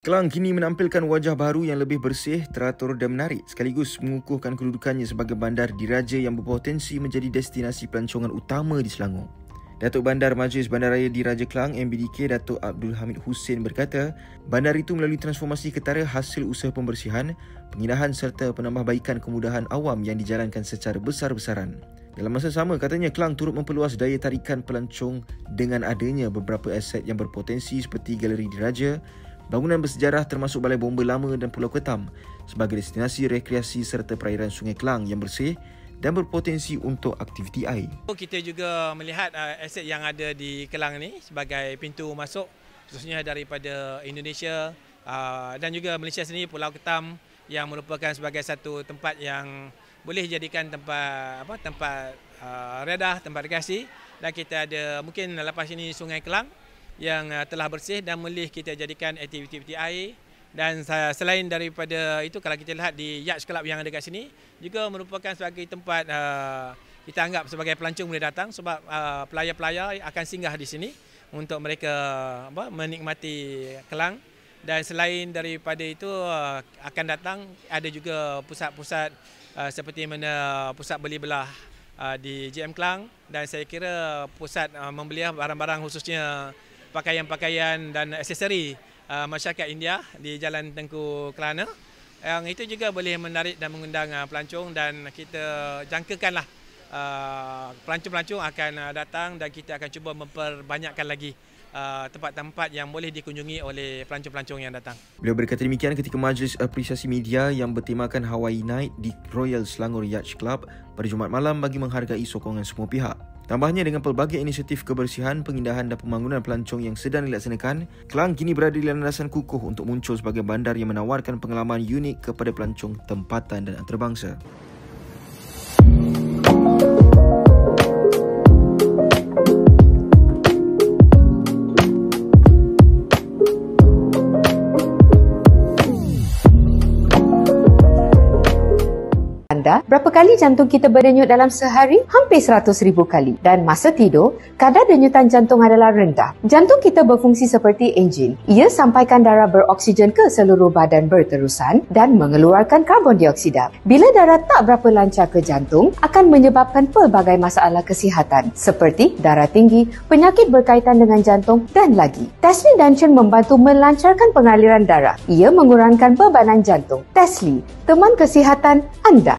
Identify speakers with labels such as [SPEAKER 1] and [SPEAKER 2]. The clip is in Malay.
[SPEAKER 1] Kelang kini menampilkan wajah baru yang lebih bersih, teratur dan menarik sekaligus mengukuhkan kedudukannya sebagai bandar diraja yang berpotensi menjadi destinasi pelancongan utama di Selangor. Datuk Bandar Majlis Bandaraya Diraja Kelang MBDK Datuk Abdul Hamid Hussein berkata, bandar itu melalui transformasi ketara hasil usaha pembersihan, pengindahan serta penambahbaikan kemudahan awam yang dijalankan secara besar-besaran. Dalam masa sama, katanya Kelang turut memperluas daya tarikan pelancong dengan adanya beberapa aset yang berpotensi seperti Galeri Diraja, bangunan bersejarah termasuk Balai Bomba Lama dan Pulau Ketam sebagai destinasi rekreasi serta perairan Sungai Kelang yang bersih dan berpotensi untuk aktiviti air.
[SPEAKER 2] Kita juga melihat aset yang ada di Kelang ini sebagai pintu masuk khususnya daripada Indonesia dan juga Malaysia sendiri, Pulau Ketam yang merupakan sebagai satu tempat yang boleh dijadikan tempat redah, tempat rekreasi, dan kita ada mungkin lepas ini Sungai Kelang yang telah bersih dan boleh kita jadikan aktiviti air. Dan selain daripada itu, kalau kita lihat di Yacht Club yang ada kat sini juga merupakan sebagai tempat kita anggap sebagai pelancong boleh datang sebab pelayar-pelayar akan singgah di sini untuk mereka menikmati Kelang. Dan selain daripada itu akan datang ada juga pusat-pusat seperti mana pusat beli belah di JM Kelang, dan saya kira pusat membeli barang-barang khususnya pakaian-pakaian dan aksesori masyarakat India di Jalan Tengku Kelana. Yang itu juga boleh menarik dan mengundang pelancong, dan kita jangkakanlah pelancong-pelancong akan datang dan kita akan cuba memperbanyakkan lagi tempat-tempat yang boleh dikunjungi oleh pelancong-pelancong yang datang.
[SPEAKER 1] Beliau berkata demikian ketika Majlis Apresiasi Media yang bertemakan Hawaii Night di Royal Selangor Yacht Club pada Jumaat malam bagi menghargai sokongan semua pihak. Tambahnya, dengan pelbagai inisiatif kebersihan, pengindahan dan pembangunan pelancong yang sedang dilaksanakan, Kelang kini berada di landasan kukuh untuk muncul sebagai bandar yang menawarkan pengalaman unik kepada pelancong tempatan dan antarabangsa.
[SPEAKER 3] Berapa kali jantung kita berdenyut dalam sehari? Hampir 100,000 kali. Dan masa tidur, kadar denyutan jantung adalah rendah. Jantung kita berfungsi seperti enjin. Ia sampaikan darah beroksigen ke seluruh badan berterusan dan mengeluarkan karbon dioksida. Bila darah tak berapa lancar ke jantung, akan menyebabkan pelbagai masalah kesihatan seperti darah tinggi, penyakit berkaitan dengan jantung dan lagi. Tesli Dungeon membantu melancarkan pengaliran darah. Ia mengurangkan bebanan jantung. Tesli, teman kesihatan anda.